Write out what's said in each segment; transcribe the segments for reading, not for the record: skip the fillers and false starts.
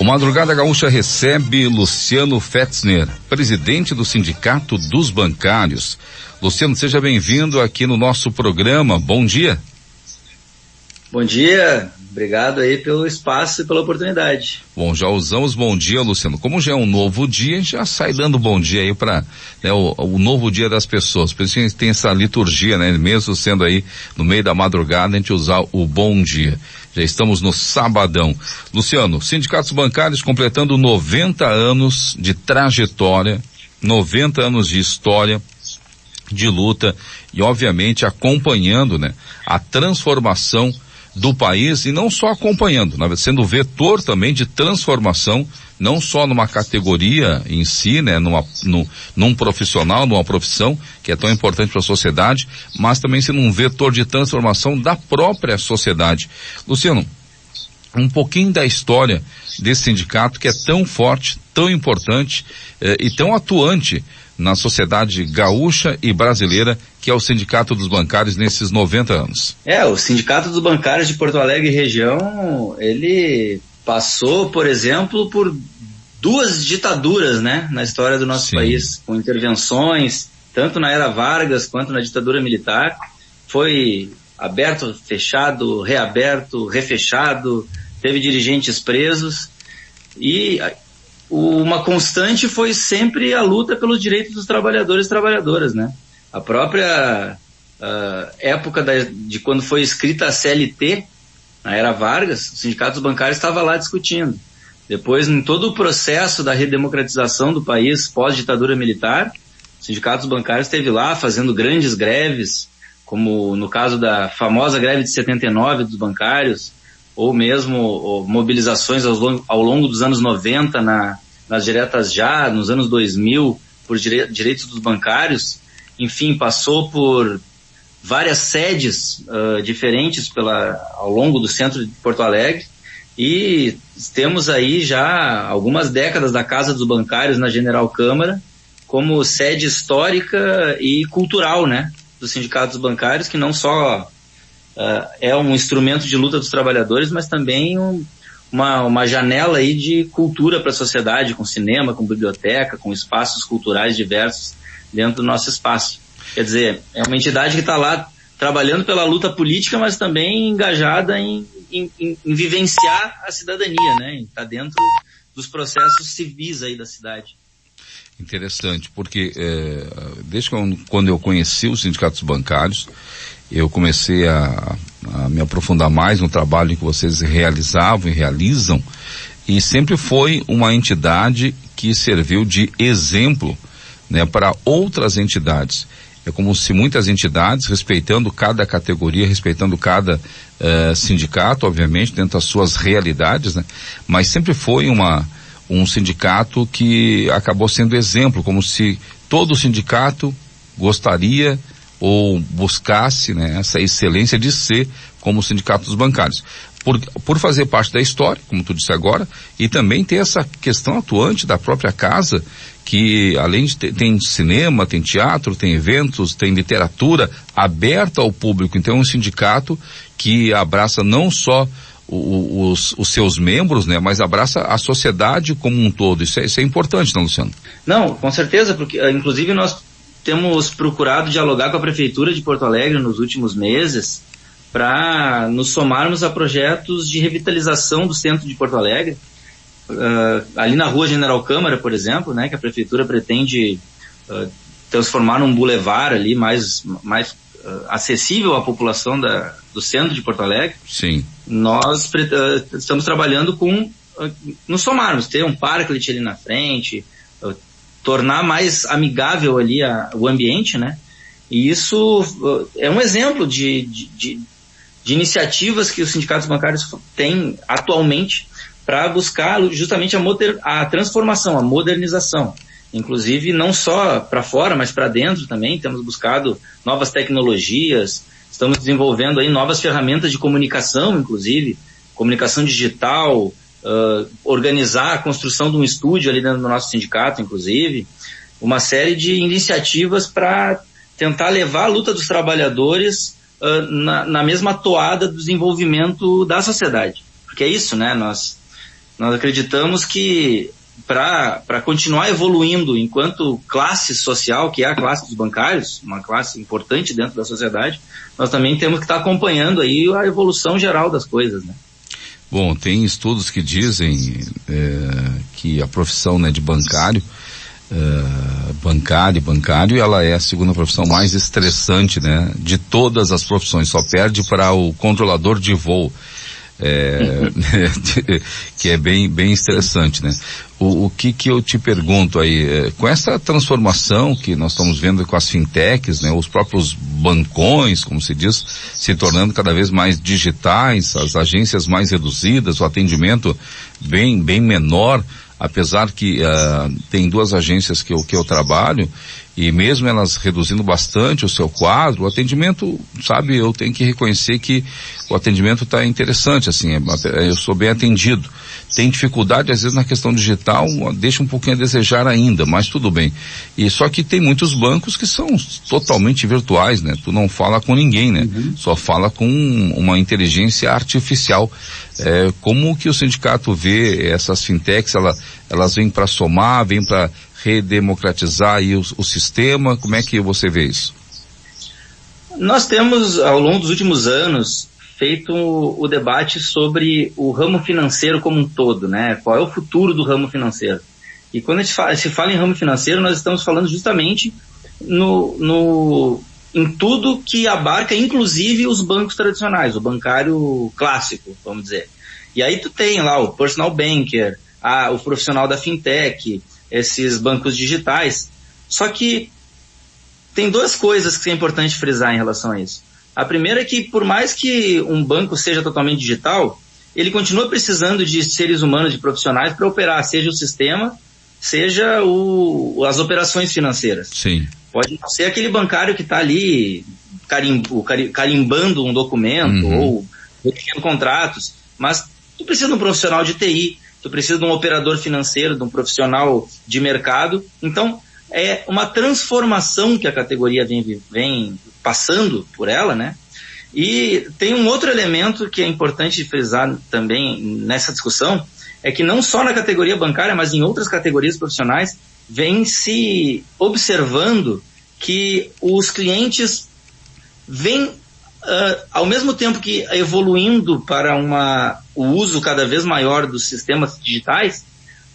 O Madrugada Gaúcha recebe Luciano Fetzner, presidente do Sindicato dos Bancários. Luciano, seja bem-vindo aqui no nosso programa. Bom dia. Bom dia, obrigado aí pelo espaço e pela oportunidade. Bom, já usamos bom dia, Luciano. Como já é um novo dia, a gente já sai dando bom dia aí para o novo dia das pessoas. Por isso a gente tem essa liturgia, né? Mesmo sendo aí no meio da madrugada, a gente usar o bom dia. Já estamos no sabadão. Luciano, sindicatos bancários completando 90 anos de trajetória, 90 anos de história, de luta e obviamente acompanhando, né, a transformação do país, e não só acompanhando, sendo vetor também de transformação, não só numa categoria em si, né, num profissional, numa profissão que é tão importante para a sociedade, mas também sendo um vetor de transformação da própria sociedade. Luciano, um pouquinho da história desse sindicato que é tão forte, tão importante e tão atuante na sociedade gaúcha e brasileira, que é o Sindicato dos Bancários nesses 90 anos. O Sindicato dos Bancários de Porto Alegre e região, ele passou, por exemplo, por 2 ditaduras, né, na história do nosso país, com intervenções, tanto na era Vargas quanto na ditadura militar. Foi aberto, fechado, reaberto, refechado, teve dirigentes presos, e uma constante foi sempre a luta pelos direitos dos trabalhadores e trabalhadoras, né? A própria época de quando foi escrita a CLT, na era Vargas, o Sindicato dos Bancários estava lá discutindo. Depois, em todo o processo da redemocratização do país pós-ditadura militar, o Sindicato dos Bancários esteve lá fazendo grandes greves, como no caso da famosa greve de 79 dos bancários, ou mesmo mobilizações ao longo dos anos 90 nas diretas já, nos anos 2000, por direitos dos bancários. Enfim, passou por várias sedes diferentes ao longo do centro de Porto Alegre, e temos aí já algumas décadas da Casa dos Bancários na General Câmara como sede histórica e cultural, né, dos sindicatos bancários, que não só é um instrumento de luta dos trabalhadores, mas também uma janela aí de cultura para a sociedade, com cinema, com biblioteca, com espaços culturais diversos dentro do nosso espaço. Quer dizer, é uma entidade que está lá trabalhando pela luta política, mas também engajada em vivenciar a cidadania, né? Está dentro dos processos civis aí da cidade. Interessante, porque desde quando eu conheci os sindicatos bancários, eu comecei a me aprofundar mais no trabalho que vocês realizavam e realizam, e sempre foi uma entidade que serviu de exemplo, né, para outras entidades. É como se muitas entidades, respeitando cada categoria, respeitando cada sindicato, obviamente, dentro das suas realidades, né, mas sempre foi um sindicato que acabou sendo exemplo, como se todo sindicato gostaria ou buscasse, né, essa excelência de ser como o Sindicato dos Bancários. Por fazer parte da história, como tu disse agora, e também ter essa questão atuante da própria casa, que além de tem cinema, tem teatro, tem eventos, tem literatura aberta ao público. Então é um sindicato que abraça não só os seus membros, né, mas abraça a sociedade como um todo. Isso é importante, não, Luciano? Não, com certeza, porque inclusive nós temos procurado dialogar com a Prefeitura de Porto Alegre nos últimos meses para nos somarmos a projetos de revitalização do centro de Porto Alegre, ali na rua General Câmara, por exemplo, né, que a Prefeitura pretende transformar num bulevar ali mais acessível à população do centro de Porto Alegre. Sim. Nós estamos trabalhando com nos somarmos, ter um parque ali na frente, tornar mais amigável ali o ambiente, né? E isso é um exemplo de iniciativas que os sindicatos bancários têm atualmente para buscar justamente a transformação, a modernização. Inclusive não só para fora, mas para dentro também. Temos buscado novas tecnologias, estamos desenvolvendo aí novas ferramentas de comunicação, inclusive, comunicação digital, organizar a construção de um estúdio ali dentro do nosso sindicato, inclusive, uma série de iniciativas para tentar levar a luta dos trabalhadores na mesma toada do desenvolvimento da sociedade. Porque é isso, né? Nós Nós acreditamos que para continuar evoluindo enquanto classe social, que é a classe dos bancários, uma classe importante dentro da sociedade, nós também temos que estar acompanhando aí a evolução geral das coisas, né? Bom, tem estudos que dizem que a profissão, né, de bancário, ela é a segunda profissão mais estressante, né, de todas as profissões, só perde para o controlador de voo. Que é bem estressante, né? O que eu te pergunto aí, com essa transformação que nós estamos vendo com as fintechs, né? Os próprios bancões, como se diz, se tornando cada vez mais digitais, as agências mais reduzidas, o atendimento bem menor, apesar que tem duas agências que eu trabalho, e mesmo elas reduzindo bastante o seu quadro, o atendimento, sabe, eu tenho que reconhecer que o atendimento está interessante, assim, eu sou bem atendido. Tem dificuldade, às vezes, na questão digital, deixa um pouquinho a desejar ainda, mas tudo bem. E só que tem muitos bancos que são totalmente virtuais, né? Tu não fala com ninguém, né? Só fala com uma inteligência artificial. Como que o sindicato vê essas fintechs? Elas vêm para somar, vêm para redemocratizar aí o sistema? Como é que você vê isso? Nós temos, ao longo dos últimos anos, feito o debate sobre o ramo financeiro como um todo, né? Qual é o futuro do ramo financeiro? E quando a gente se fala em ramo financeiro, nós estamos falando justamente em tudo que abarca, inclusive, os bancos tradicionais, o bancário clássico, vamos dizer. E aí tu tem lá o personal banker, o profissional da fintech, esses bancos digitais. Só que tem duas coisas que é importante frisar em relação a isso. A primeira é que, por mais que um banco seja totalmente digital, ele continua precisando de seres humanos, de profissionais para operar, seja o sistema, seja as operações financeiras. Sim. Pode não ser aquele bancário que está ali carimbando um documento ou redigendo contratos, mas tu precisa de um profissional de TI, tu precisa de um operador financeiro, de um profissional de mercado. Então, é uma transformação que a categoria vem passando por ela, né? E tem um outro elemento que é importante frisar também nessa discussão, é que não só na categoria bancária, mas em outras categorias profissionais, vem se observando que os clientes vêm, ao mesmo tempo que evoluindo para o uso cada vez maior dos sistemas digitais,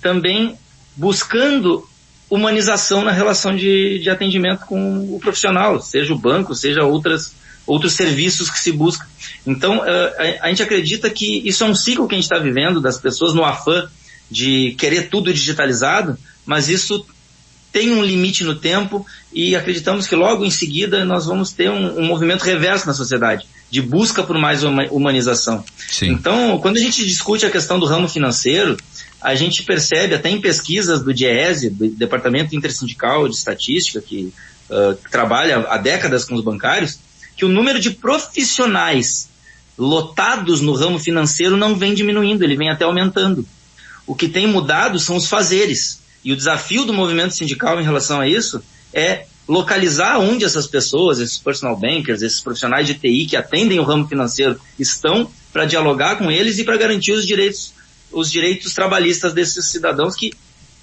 também buscando humanização na relação de atendimento com o profissional, seja o banco, seja outros serviços que se busca. Então, a gente acredita que isso é um ciclo que a gente está vivendo, das pessoas no afã de querer tudo digitalizado, mas isso tem um limite no tempo e acreditamos que logo em seguida nós vamos ter um movimento reverso na sociedade, de busca por mais humanização. Sim. Então, quando a gente discute a questão do ramo financeiro, a gente percebe até em pesquisas do DIEESE, do Departamento Intersindical de Estatística, que trabalha há décadas com os bancários, que o número de profissionais lotados no ramo financeiro não vem diminuindo, ele vem até aumentando. O que tem mudado são os fazeres. E o desafio do movimento sindical em relação a isso é localizar onde essas pessoas, esses personal bankers, esses profissionais de TI que atendem o ramo financeiro estão, para dialogar com eles e para garantir os direitos trabalhistas desses cidadãos que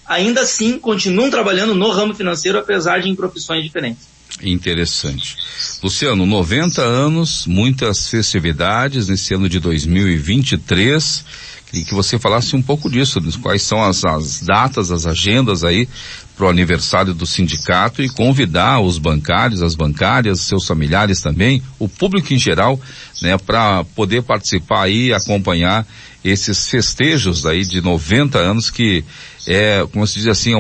ainda assim continuam trabalhando no ramo financeiro, apesar de em profissões diferentes. Interessante. Luciano, 90 anos, muitas festividades nesse ano de 2023. Queria que você falasse um pouco disso, quais são as datas, as agendas aí para o aniversário do sindicato e convidar os bancários, as bancárias, seus familiares também, o público em geral, né, para poder participar aí, acompanhar esses festejos aí de 90 anos que é, como se diz assim,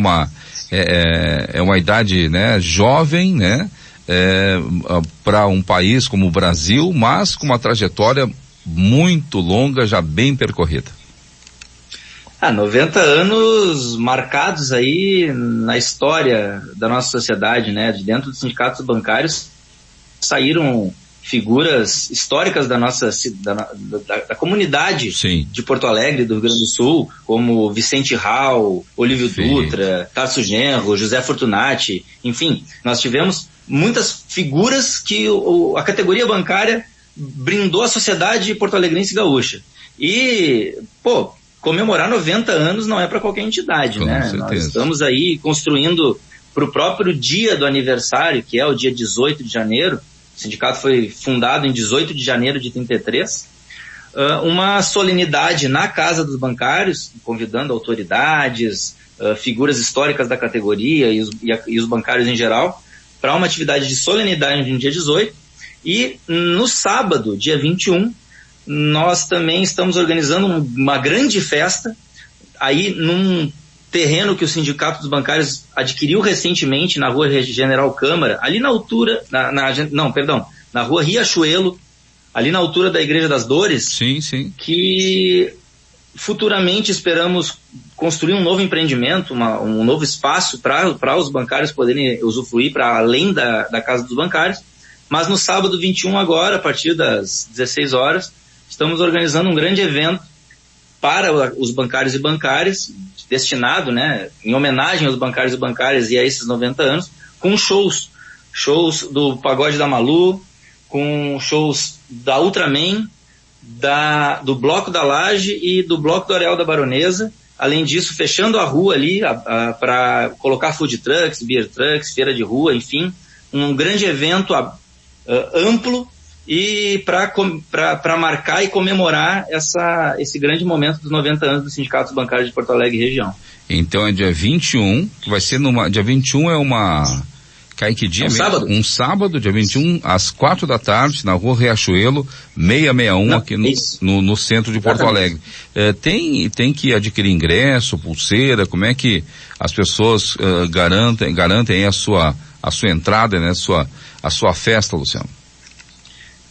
é uma idade, né, jovem, né, para um país como o Brasil, mas com uma trajetória muito longa, já bem percorrida. 90 anos marcados aí na história da nossa sociedade, né? De dentro dos sindicatos bancários saíram figuras históricas da nossa da comunidade. Sim. De Porto Alegre, do Rio Grande do Sul, como Vicente Rau, Olívio Sim. Dutra, Tarso Genro, José Fortunati, enfim, nós tivemos muitas figuras que a categoria bancária brindou a sociedade porto-alegrense gaúcha. E, comemorar 90 anos não é para qualquer entidade, com né? certeza. Nós estamos aí construindo para o próprio dia do aniversário, que é o dia 18 de janeiro, o sindicato foi fundado em 18 de janeiro de 33, uma solenidade na Casa dos Bancários, convidando autoridades, figuras históricas da categoria e os bancários em geral, para uma atividade de solenidade no dia 18, e no sábado, dia 21, nós também estamos organizando uma grande festa, aí num terreno que o Sindicato dos Bancários adquiriu recentemente na Rua General Câmara, ali na altura, na Rua Riachuelo, ali na altura da Igreja das Dores, sim. Que futuramente esperamos construir um novo empreendimento, um novo espaço para os bancários poderem usufruir para além da Casa dos Bancários. Mas no sábado 21 agora, a partir das 16 horas, estamos organizando um grande evento para os bancários e bancárias, destinado, né, em homenagem aos bancários e bancárias e a esses 90 anos, com shows do Pagode da Malu, com shows da Ultraman, do Bloco da Laje e do Bloco do Areal da Baronesa. Além disso, fechando a rua ali para colocar food trucks, beer trucks, feira de rua, enfim, um grande evento amplo e para marcar e comemorar esse grande momento dos 90 anos do Sindicato dos Bancários de Porto Alegre e região. Então é dia 21, que vai ser dia 21 é uma... Cai que dia mesmo? Sábado. Um sábado, dia 21, às 4 da tarde, na Rua Riachuelo, 661, aqui no centro de Porto Alegre. Tem que adquirir ingresso, pulseira, como é que as pessoas garantem a sua entrada, né, a sua festa, Luciano?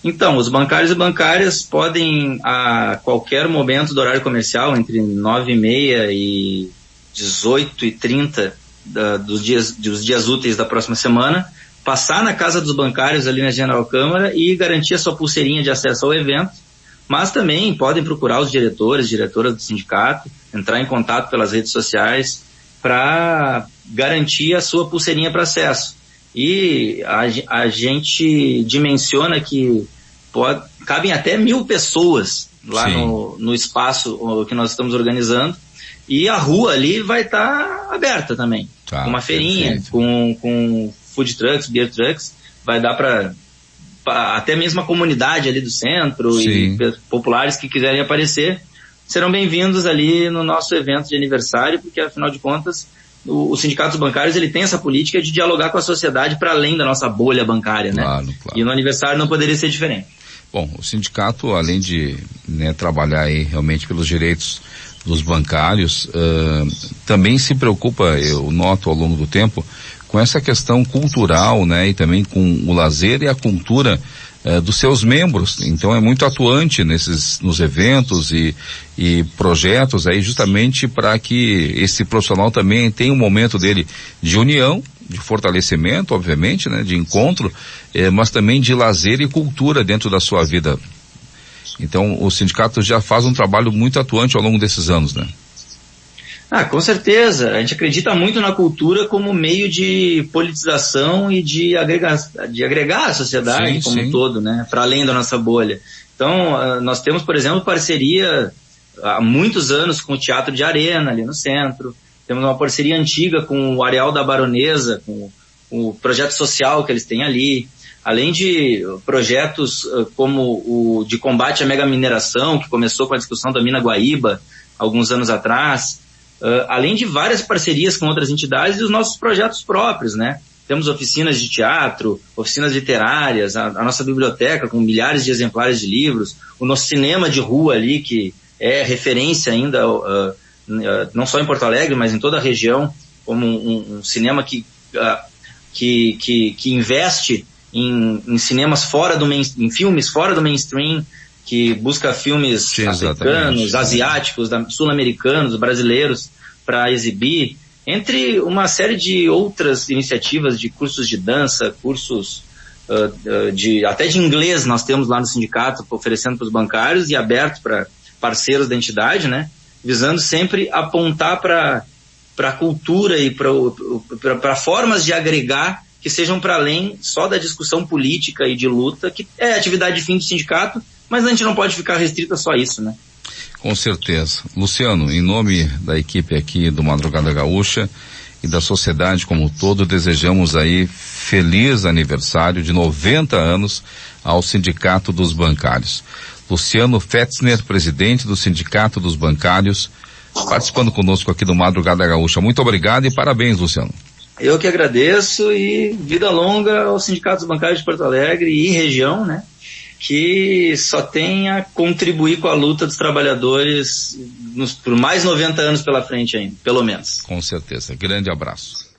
Então, os bancários e bancárias podem, a qualquer momento do horário comercial, entre 9h30 e 18h30, dos dias úteis da próxima semana, passar na Casa dos Bancários ali na General Câmara e garantir a sua pulseirinha de acesso ao evento, mas também podem procurar os diretoras do sindicato, entrar em contato pelas redes sociais para garantir a sua pulseirinha para acesso. E a gente dimensiona que cabem até 1.000 pessoas lá no espaço que nós estamos organizando, e a rua ali vai estar aberta também, com uma feirinha, com food trucks, beer trucks, vai dar para até mesmo a comunidade ali do centro e populares que quiserem aparecer, serão bem-vindos ali no nosso evento de aniversário, porque afinal de contas o Sindicato dos Bancários ele tem essa política de dialogar com a sociedade para além da nossa bolha bancária, né? Claro. E no aniversário não poderia ser diferente. Bom, o sindicato, além de, né, trabalhar aí realmente pelos direitos dos bancários, também se preocupa, eu noto ao longo do tempo, com essa questão cultural, né, e também com o lazer e a cultura dos seus membros. Então é muito atuante nos eventos e projetos aí, justamente para que esse profissional também tenha um momento dele de união, de fortalecimento, obviamente, né, de encontro, mas também de lazer e cultura dentro da sua vida. Então o sindicato já faz um trabalho muito atuante ao longo desses anos, né? Com certeza. A gente acredita muito na cultura como meio de politização e de agregar a sociedade como um todo, né? Para além da nossa bolha. Então, nós temos, por exemplo, parceria há muitos anos com o Teatro de Arena, ali no centro. Temos uma parceria antiga com o Areal da Baronesa, com o projeto social que eles têm ali. Além de projetos como o de combate à megamineração, que começou com a discussão da Mina Guaíba, alguns anos atrás. Além de várias parcerias com outras entidades e os nossos projetos próprios, né? Temos oficinas de teatro, oficinas literárias, a nossa biblioteca com milhares de exemplares de livros, o nosso cinema de rua ali, que é referência ainda, não só em Porto Alegre, mas em toda a região, como um cinema que investe em cinemas em filmes fora do mainstream, que busca filmes africanos, asiáticos, sul-americanos, brasileiros para exibir, entre uma série de outras iniciativas de cursos de dança, cursos até de inglês nós temos lá no sindicato, oferecendo para os bancários e aberto para parceiros da entidade, né? Visando sempre apontar para a cultura e para formas de agregar que sejam para além só da discussão política e de luta, que é atividade de fim do sindicato, mas a gente não pode ficar restrito a só isso, né? Com certeza. Luciano, em nome da equipe aqui do Madrugada Gaúcha e da sociedade como um todo, desejamos aí feliz aniversário de 90 anos ao Sindicato dos Bancários. Luciano Fetzner, presidente do Sindicato dos Bancários, participando conosco aqui do Madrugada Gaúcha. Muito obrigado e parabéns, Luciano. Eu que agradeço e vida longa aos sindicatos bancários de Porto Alegre e região, né? Que só tem a contribuir com a luta dos trabalhadores por mais 90 anos pela frente ainda, pelo menos. Com certeza. Grande abraço.